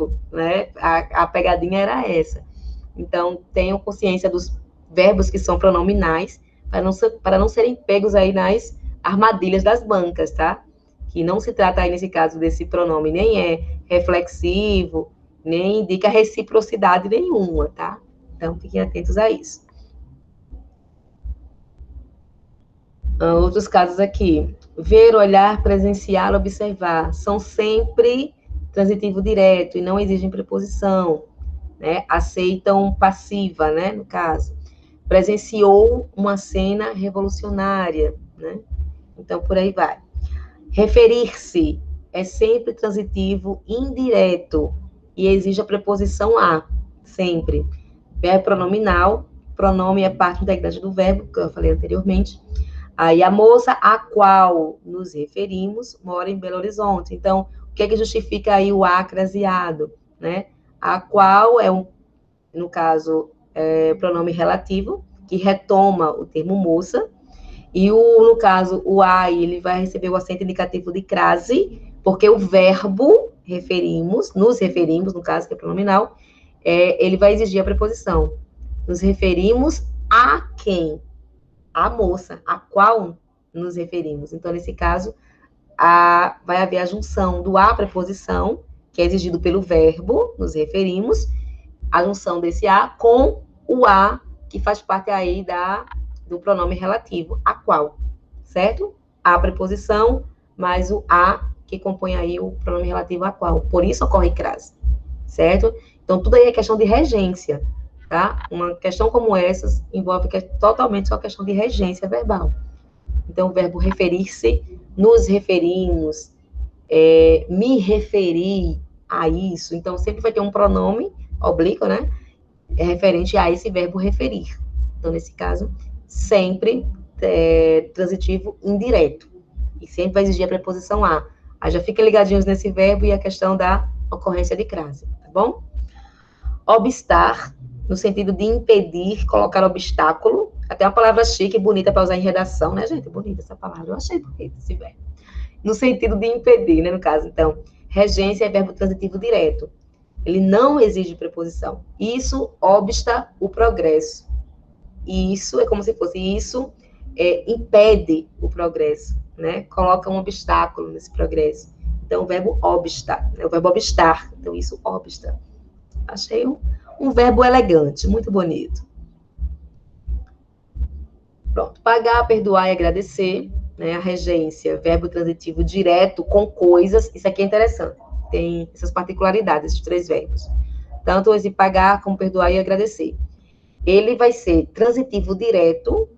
transitivo, né? A pegadinha era essa. Então, tenham consciência dos verbos que são pronominais, para não serem pegos aí nas armadilhas das bancas, tá? Que não se trata aí, nesse caso, desse pronome, nem é reflexivo, nem indica reciprocidade nenhuma, tá? Então, fiquem atentos a isso. Outros casos aqui. Ver, olhar, presenciar, observar. São sempre transitivo direto e não exigem preposição, né? Aceitam passiva, né? No caso. Presenciou uma cena revolucionária, né? Então, por aí vai. Referir-se é sempre transitivo indireto e exige a preposição a, sempre. Verbo pronominal, pronome é parte integrante do verbo, que eu falei anteriormente. Aí, a moça a qual nos referimos mora em Belo Horizonte. Então, o que é que justifica aí o a craseado, né? A qual é no caso, pronome relativo, que retoma o termo moça, e no caso, o a, ele vai receber o acento indicativo de crase, porque o verbo nos referimos, no caso, que é pronominal, ele vai exigir a preposição. Nos referimos a quem? A moça, a qual nos referimos. Então, nesse caso, vai haver a junção do a preposição, que é exigido pelo verbo, nos referimos, a junção desse a com o a, que faz parte aí do pronome relativo, a qual, certo? A preposição, mais o a, que compõe aí o pronome relativo a qual. Por isso ocorre crase, certo? Então, tudo aí é questão de regência, tá? Uma questão como essa envolve totalmente só questão de regência verbal. Então, o verbo referir-se, nos referimos, me referir a isso. Então, sempre vai ter um pronome oblíquo, né? É referente a esse verbo referir. Então, nesse caso, sempre transitivo indireto. E sempre vai exigir a preposição a. Aí já fiquem ligadinhos nesse verbo e a questão da ocorrência de crase, tá bom? Obstar, no sentido de impedir, colocar obstáculo. Até uma palavra chique e bonita para usar em redação, né, gente? Bonita essa palavra, eu achei bonita esse verbo. No sentido de impedir, né, no caso. Então, regência é verbo transitivo direto. Ele não exige preposição. Isso obsta o progresso. Isso é como se fosse isso impede o progresso, né? Coloca um obstáculo nesse progresso. Então, o verbo obsta, né? O verbo obstar. Então, isso obsta. Achei um verbo elegante, muito bonito. Pronto. Pagar, perdoar e agradecer, né? A regência, verbo transitivo direto com coisas. Isso aqui é interessante. Tem essas particularidades, esses três verbos. Tanto esse pagar, como perdoar e agradecer. Ele vai ser transitivo direto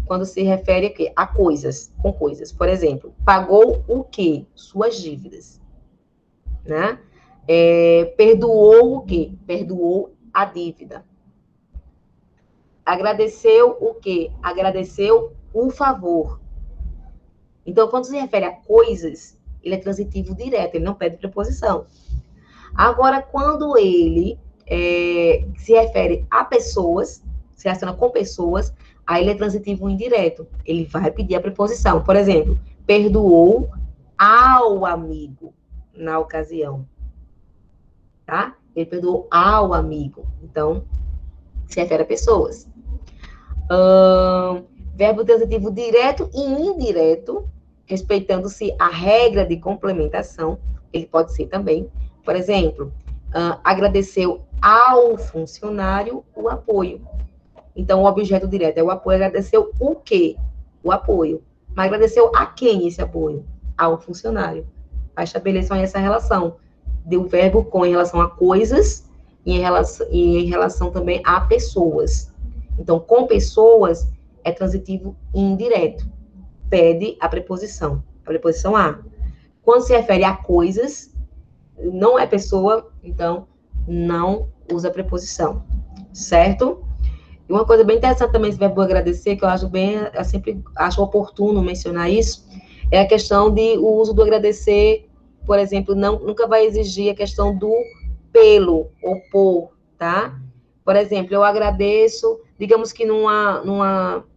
quando se refere a quê? A coisas, com coisas. Por exemplo, pagou o quê? Suas dívidas. Né? Perdoou o quê? Perdoou a dívida. Agradeceu o quê? Agradeceu o favor. Então, quando se refere a coisas, ele é transitivo direto, ele não pede preposição. Agora, quando ele se refere a pessoas, se relaciona com pessoas, aí ele é transitivo indireto. Ele vai pedir a preposição. Por exemplo, perdoou ao amigo na ocasião. Tá? Ele perdoou ao amigo. Então, se refere a pessoas. Verbo transitivo direto e indireto, respeitando-se a regra de complementação, ele pode ser também. Por exemplo, agradeceu ao funcionário o apoio. Então, o objeto direto é o apoio. Agradeceu o quê? O apoio. Mas agradeceu a quem esse apoio? Ao funcionário. Aí estabeleçam essa relação do verbo com em relação a coisas e em relação também a pessoas. Então, com pessoas é transitivo indireto. Pede a preposição a. Quando se refere a coisas, não é pessoa, então não usa preposição, certo? E uma coisa bem interessante também, esse verbo agradecer, que eu sempre acho oportuno mencionar isso, é a questão o uso do agradecer, por exemplo, nunca vai exigir a questão do pelo ou por, tá? Por exemplo, eu agradeço, digamos que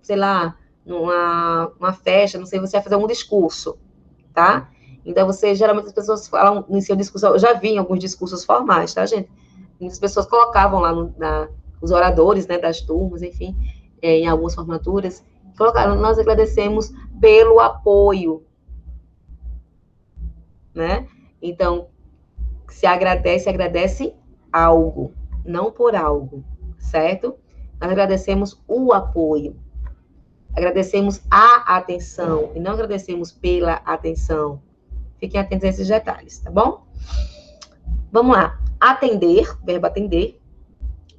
sei lá, numa festa, não sei, você vai fazer um discurso, tá? Então, geralmente as pessoas falam em seu discurso, eu já vi em alguns discursos formais, tá, gente? Muitas pessoas colocavam lá os oradores, né, das turmas, enfim, em algumas formaturas, colocaram, nós agradecemos pelo apoio, né? Então, se agradece algo, não por algo, certo? Nós agradecemos o apoio, agradecemos a atenção, e não agradecemos pela atenção. Fiquem atentos a esses detalhes, tá bom? Vamos lá. Atender, verbo atender,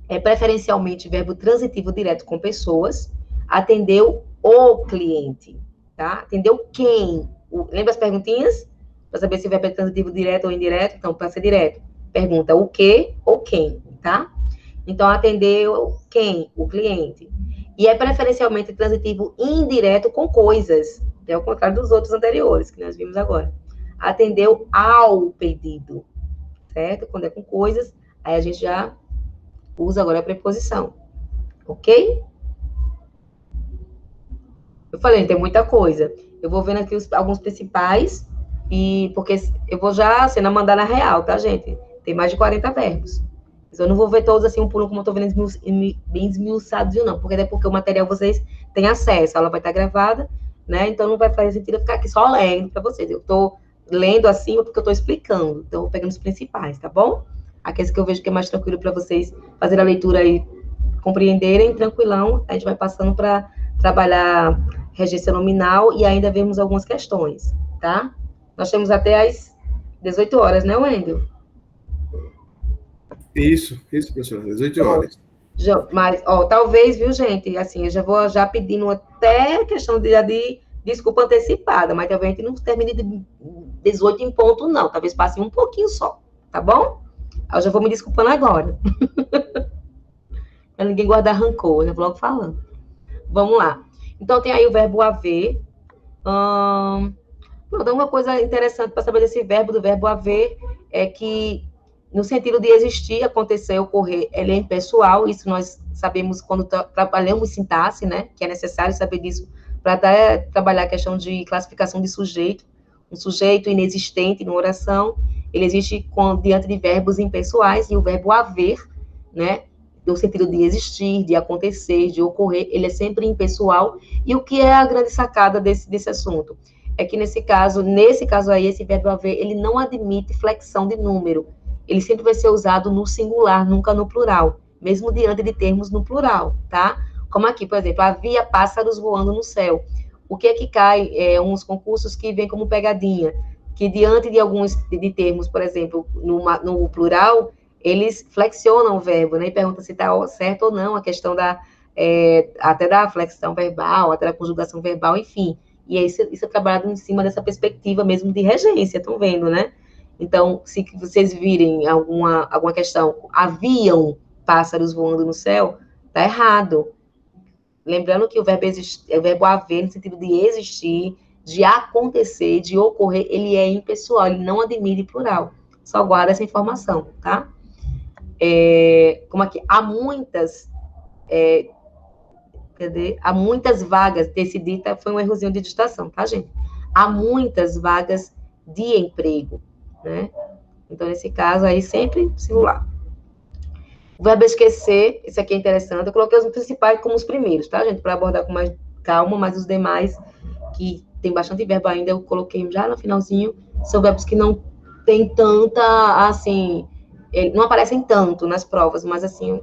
é preferencialmente verbo transitivo direto com pessoas. Atendeu o cliente, tá? Atendeu quem? Lembra as perguntinhas? Para saber se o verbo é transitivo direto ou indireto? Então, para ser direto, pergunta o que ou quem, tá? Então, atendeu quem? O cliente. E é preferencialmente transitivo indireto com coisas, é o contrário dos outros anteriores que nós vimos agora. Atendeu ao pedido, certo? Quando é com coisas, aí a gente já usa agora a preposição, ok? Eu falei, tem muita coisa. Eu vou vendo aqui alguns principais, porque eu vou já sendo a mandar na real, tá, gente? Tem mais de 40 verbos. Mas eu não vou ver todos assim, um por um, como eu tô vendo bem esmiuçados, não, porque é porque o material vocês têm acesso, a aula vai estar gravada, né? Então não vai fazer sentido eu ficar aqui só lendo para vocês. Eu tô lendo acima porque eu tô explicando. Então, eu vou pegando os principais, tá bom? Aqueles que eu vejo que é mais tranquilo para vocês fazer a leitura e compreenderem, tranquilão, a gente vai passando para trabalhar regência nominal e ainda vemos algumas questões, tá? Nós temos até às 18 horas, né, Wendel? Isso, professor, 18 horas. Mas, ó, talvez, viu, gente, assim, eu já vou pedindo até questão de desculpa antecipada, mas talvez a gente não termine de 18 em ponto, não. Talvez passe um pouquinho só, tá bom? Eu já vou me desculpando agora. Pra ninguém guardar rancor, né? Vou logo falando. Vamos lá. Então, tem aí o verbo haver. Uma coisa interessante para saber desse verbo, do verbo haver, é que no sentido de existir, acontecer, ocorrer, ele é impessoal. Isso nós sabemos quando trabalhamos sintaxe, né? Que é necessário saber disso para até trabalhar a questão de classificação de sujeito. Um sujeito inexistente numa oração, ele existe diante de verbos impessoais, e o verbo haver, né? No sentido de existir, de acontecer, de ocorrer, ele é sempre impessoal. E o que é a grande sacada desse assunto? É que nesse caso aí, esse verbo haver, ele não admite flexão de número. Ele sempre vai ser usado no singular, nunca no plural, mesmo diante de termos no plural, tá? Como aqui, por exemplo, havia pássaros voando no céu. O que é que cai? Uns concursos que vem como pegadinha, que diante de alguns de termos, por exemplo, no plural, eles flexionam o verbo, né? E perguntam se está certo ou não a questão até da flexão verbal, até da conjugação verbal, enfim. E isso é trabalhado em cima dessa perspectiva mesmo de regência, estão vendo, né? Então, se vocês virem alguma questão, haviam pássaros voando no céu, tá errado. Lembrando que o verbo haver, no sentido de existir, de acontecer, de ocorrer, ele é impessoal, ele não admite plural. Só guarda essa informação, tá? Como aqui, há muitas vagas, esse dita foi um errozinho de digitação, tá, gente? Há muitas vagas de emprego, né? Então, nesse caso aí, sempre singular. O verbo esquecer, esse aqui é interessante, eu coloquei os principais como os primeiros, tá, gente? Para abordar com mais calma, mas os demais, que tem bastante verbo ainda, eu coloquei já no finalzinho, são verbos que não tem tanta, assim, não aparecem tanto nas provas, mas, assim,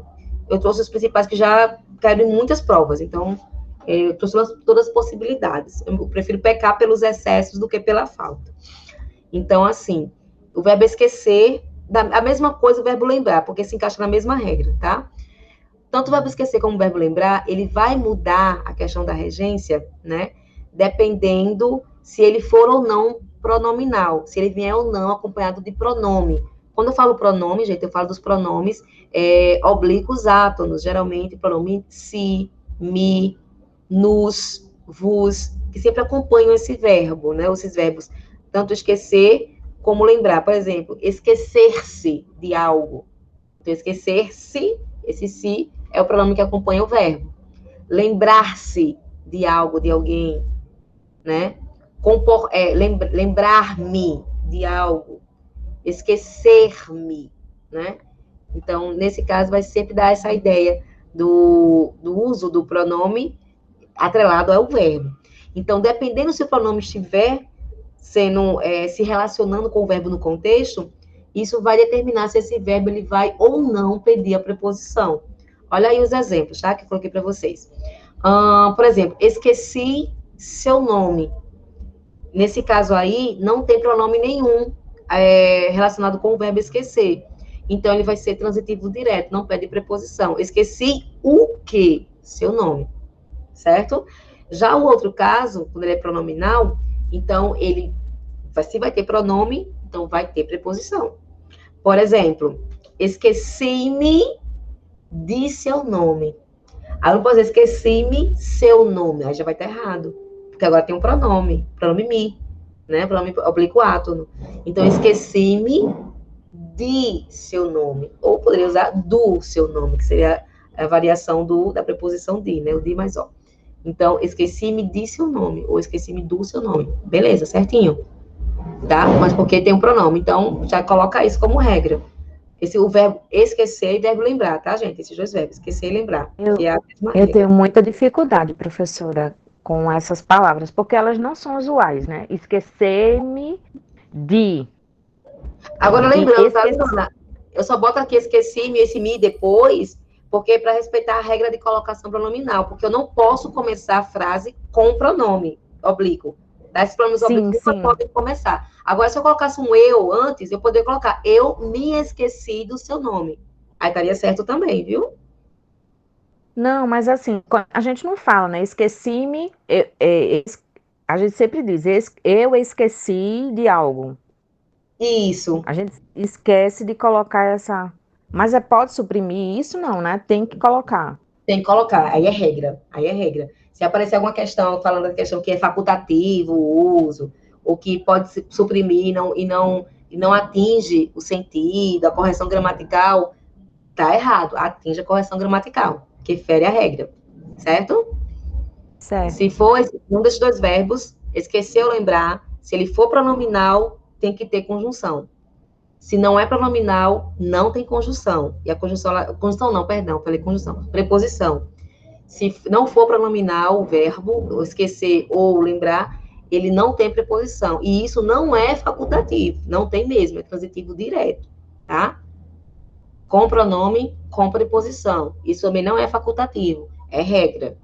eu trouxe os principais que já caíram em muitas provas, então, eu trouxe todas as possibilidades. Eu prefiro pecar pelos excessos do que pela falta. Então, assim, o verbo esquecer, a mesma coisa o verbo lembrar, porque se encaixa na mesma regra, tá? Tanto o verbo esquecer como o verbo lembrar, ele vai mudar a questão da regência, né? Dependendo se ele for ou não pronominal, se ele vier ou não acompanhado de pronome. Quando eu falo pronome, gente, eu falo dos pronomes oblíquos átonos, geralmente pronome si, mi, nos, vos, que sempre acompanham esse verbo, né? Esses verbos, tanto esquecer como lembrar. Por exemplo, esquecer-se de algo. Então, esquecer-se, esse se é o pronome que acompanha o verbo. Lembrar-se de algo, de alguém, né? lembrar-me de algo, esquecer-me, né? Então, nesse caso, vai sempre dar essa ideia do uso do pronome atrelado ao verbo. Então, dependendo se o pronome estiver se relacionando com o verbo no contexto, isso vai determinar se esse verbo ele vai ou não pedir a preposição. Olha aí os exemplos, tá? Que eu coloquei para vocês. Por exemplo, esqueci seu nome. Nesse caso aí, não tem pronome nenhum relacionado com o verbo esquecer. Então, ele vai ser transitivo direto, não pede preposição. Esqueci o quê? Seu nome, certo? Já o outro caso, quando ele é pronominal, então, se vai ter pronome, então vai ter preposição. Por exemplo, esqueci-me de seu nome. Aí não pode dizer esqueci-me seu nome, aí já vai estar errado. Porque agora tem um pronome me, né? Pronome oblíquo átono. Então, esqueci-me de seu nome. Ou poderia usar do seu nome, que seria a variação da preposição de, né? O de mais ó. Então, esqueci-me de seu nome, ou esqueci-me do seu nome. Beleza, certinho. Tá? Mas porque tem um pronome. Então, já coloca isso como regra. O verbo esquecer e verbo lembrar, tá, gente? Esses dois verbos, esquecer e lembrar. Eu tenho muita dificuldade, professora, com essas palavras, porque elas não são usuais, né? Esquecer-me de. Agora, lembrando, tá, Luana? Eu só boto aqui esqueci-me, esse me depois, porque é para respeitar a regra de colocação pronominal, porque eu não posso começar a frase com pronome oblíquo. Esses pronomes oblíquos não podem começar. Agora, se eu colocasse um eu antes, eu poderia colocar eu me esqueci do seu nome. Aí estaria certo também, viu? Não, mas assim, a gente não fala, né? Esqueci-me, a gente sempre diz, eu esqueci de algo. Isso. A gente esquece de colocar essa... Mas pode suprimir isso? Não, né? Tem que colocar. Tem que colocar, aí é regra. Se aparecer alguma questão, falando da questão que é facultativo o uso, ou que pode suprimir e não atinge o sentido, a correção gramatical, tá errado. Atinge a correção gramatical, que fere a regra, certo? Certo. Se for um desses dois verbos, esquecer ou lembrar, se ele for pronominal, tem que ter conjunção. Se não é pronominal, não tem conjunção. E a conjunção não, perdão, falei conjunção, preposição. Se não for pronominal, o verbo, esquecer ou lembrar, ele não tem preposição. E isso não é facultativo, não tem mesmo, é transitivo direto, tá? Com pronome, com preposição. Isso também não é facultativo, é regra.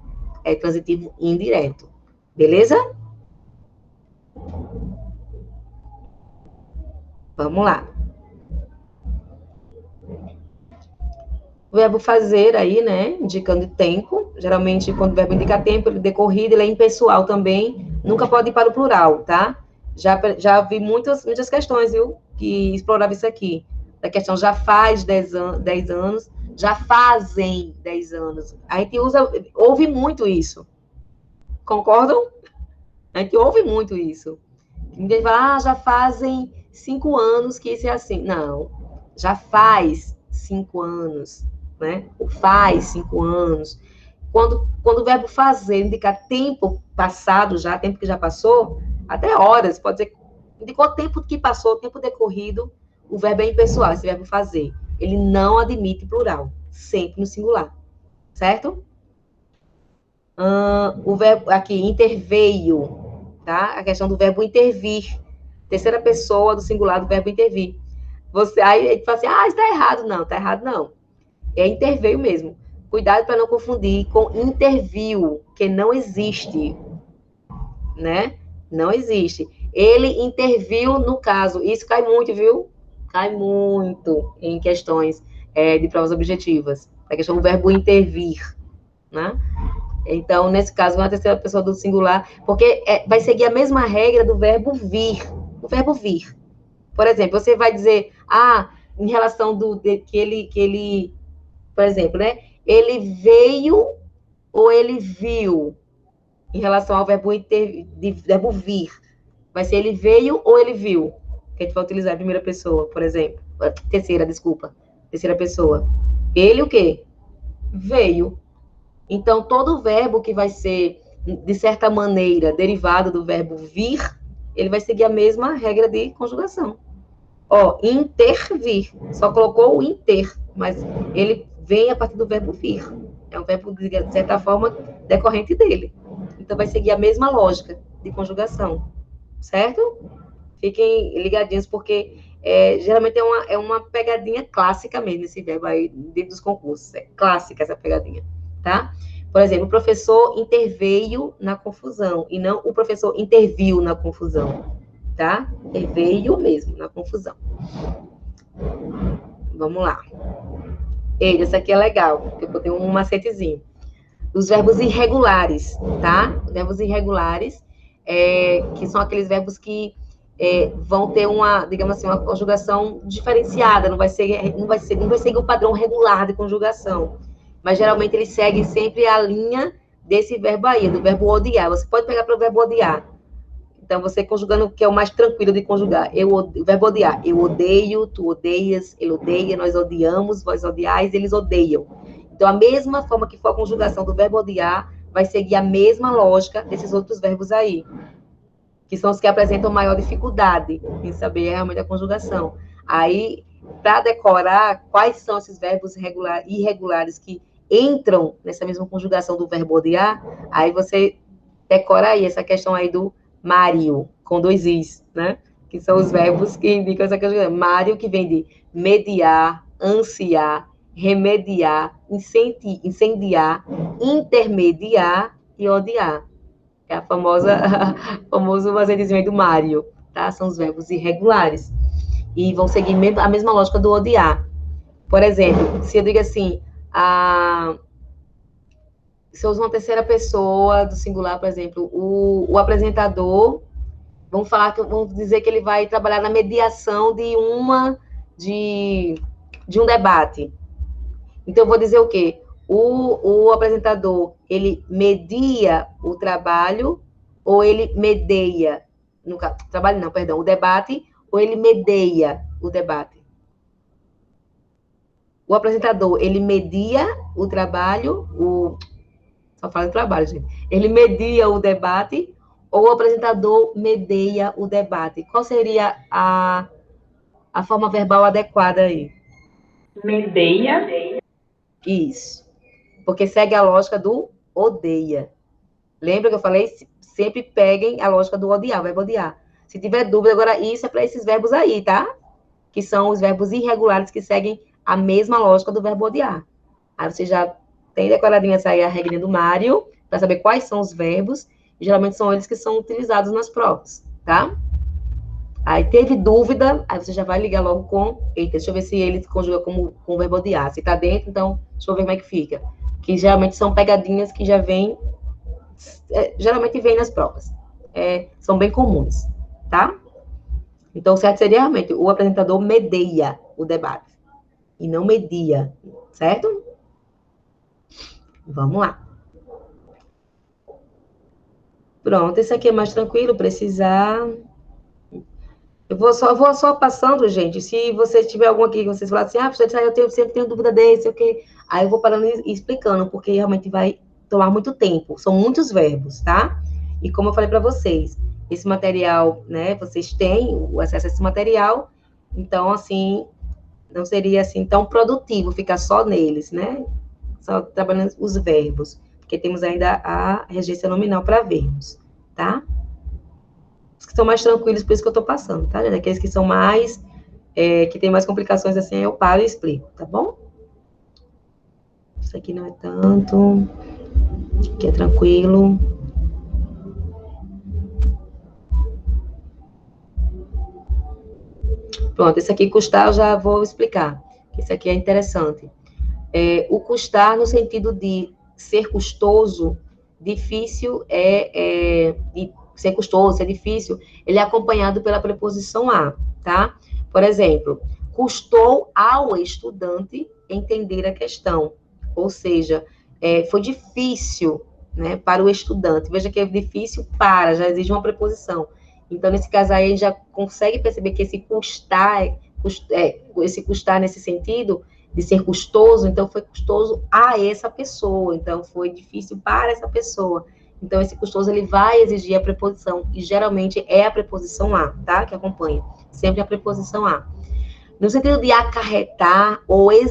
É transitivo indireto. Beleza? Vamos lá. O verbo fazer aí, né, indicando tempo. Geralmente, quando o verbo indica tempo, ele decorrido, ele é impessoal também. Nunca pode ir para o plural, tá? Já vi muitas questões, viu, que exploravam isso aqui. Da questão já faz 10 anos, já fazem 10 anos. A gente ouve muito isso. Concordam? A gente ouve muito isso. Ninguém fala, já fazem 5 anos que isso é assim. Não, já faz 5 anos, né? Ou faz 5 anos. Quando o verbo fazer indicar tempo passado já, tempo que já passou, até horas, pode dizer, indicou tempo que passou, tempo decorrido, o verbo é impessoal, esse verbo fazer. Ele não admite plural, sempre no singular, certo? O verbo aqui, interveio, tá? A questão do verbo intervir. Terceira pessoa do singular do verbo intervir. Aí a gente fala assim, está errado. Não, está errado não. É interveio mesmo. Cuidado para não confundir com interviu, que não existe, né? Não existe. Ele interviu no caso. Isso cai muito, viu? Cai muito em questões de provas objetivas. A questão do verbo intervir, né? Então, nesse caso, uma terceira pessoa do singular, porque vai seguir a mesma regra do verbo vir. O verbo vir. Por exemplo, você vai dizer, em relação que ele, por exemplo, né? Ele veio ou ele viu? Em relação ao verbo vir. Vai ser ele veio ou ele viu? Que a gente vai utilizar a primeira pessoa, por exemplo. Terceira pessoa. Ele o quê? Veio. Então, todo verbo que vai ser de certa maneira, derivado do verbo vir, ele vai seguir a mesma regra de conjugação. Ó, intervir, só colocou o inter, mas ele vem a partir do verbo vir. É um verbo, de certa forma, decorrente dele. Então, vai seguir a mesma lógica de conjugação, certo? Fiquem ligadinhos, porque geralmente é uma pegadinha clássica mesmo, esse verbo aí, dentro dos concursos. É clássica essa pegadinha, tá? Por exemplo, o professor interveio na confusão, e não o professor interviu na confusão, tá? Interveio mesmo na confusão. Vamos lá. Essa aqui é legal, porque eu botei um macetezinho. Os verbos irregulares, tá? Os verbos irregulares, que são aqueles verbos que vão ter uma, digamos assim, uma conjugação diferenciada, não vai seguir o padrão regular de conjugação, mas geralmente eles seguem sempre a linha desse verbo aí, do verbo odiar. Você pode pegar para o verbo odiar. Então, você conjugando, que é o mais tranquilo de conjugar. O verbo odiar. Eu odeio, tu odeias, ele odeia, nós odiamos, vós odiais, eles odeiam. Então, a mesma forma que for a conjugação do verbo odiar, vai seguir a mesma lógica desses outros verbos aí, que são os que apresentam maior dificuldade em saber realmente a conjugação. Aí, para decorar quais são esses verbos irregulares que entram nessa mesma conjugação do verbo odiar, aí você decora aí essa questão aí do Mário, com 2 is, né? Que são os verbos que indicam essa questão. Mário, que vem de mediar, ansiar, remediar, incendiar, intermediar e odiar. É a famoso macetezinho do Mário, tá? São os verbos irregulares. E vão seguir a mesma lógica do odiar. Por exemplo, se eu digo assim, se eu uso uma terceira pessoa do singular, por exemplo, o apresentador, vamos dizer que ele vai trabalhar na mediação de um debate. Então, eu vou dizer o quê? O apresentador, ele media o trabalho ou ele medeia? O debate, ou ele medeia o debate? O apresentador, ele media o trabalho, só fala de trabalho, gente. Ele media o debate ou o apresentador medeia o debate? Qual seria a forma verbal adequada aí? Medeia. Isso. Porque segue a lógica do odeia. Lembra que eu falei? Sempre peguem a lógica do odiar, o verbo odiar. Se tiver dúvida, agora isso é para esses verbos aí, tá? Que são os verbos irregulares que seguem a mesma lógica do verbo odiar. Aí você já tem decoradinha essa aí a regrinha do Mário, para saber quais são os verbos, e geralmente são eles que são utilizados nas provas, tá? Aí teve dúvida, aí você já vai ligar logo com, deixa eu ver se ele conjuga com o verbo odiar. Se tá dentro, então, deixa eu ver como é que fica. Que geralmente são pegadinhas que já vêm, geralmente vêm nas provas. São bem comuns, tá? Então, o certo seria realmente, o apresentador medeia o debate, e não media, certo? Vamos lá. Pronto, esse aqui é mais tranquilo, precisar. Eu vou só passando, gente. Se você tiver algum aqui que vocês falarem assim, professor, eu sempre tenho dúvida desse, ok? Aí eu vou parando e explicando, porque realmente vai tomar muito tempo. São muitos verbos, tá? E como eu falei para vocês, esse material, né? Vocês têm o acesso a esse material, então, assim, não seria assim tão produtivo ficar só neles, né? Só trabalhando os verbos, porque temos ainda a regência nominal para vermos, tá? Os que são mais tranquilos, por isso que eu estou passando, tá? Aqueles que são mais, que tem mais complicações assim, eu paro e explico, tá bom? Isso aqui não é tanto, aqui é tranquilo. Pronto, esse aqui, custar, eu já vou explicar. Esse aqui é interessante. O custar, no sentido de ser custoso, difícil ser custoso, ser difícil, ele é acompanhado pela preposição a, tá? Por exemplo, custou ao estudante entender a questão. Ou seja, foi difícil, né, para o estudante. Veja que é difícil para, já exige uma preposição. Então, nesse caso aí, a gente já consegue perceber que esse custar nesse sentido de ser custoso, então foi custoso a essa pessoa, então foi difícil para essa pessoa. Então, esse custoso, ele vai exigir a preposição, e geralmente é a preposição a, tá? Que acompanha. Sempre a preposição a. No sentido de acarretar ou exigir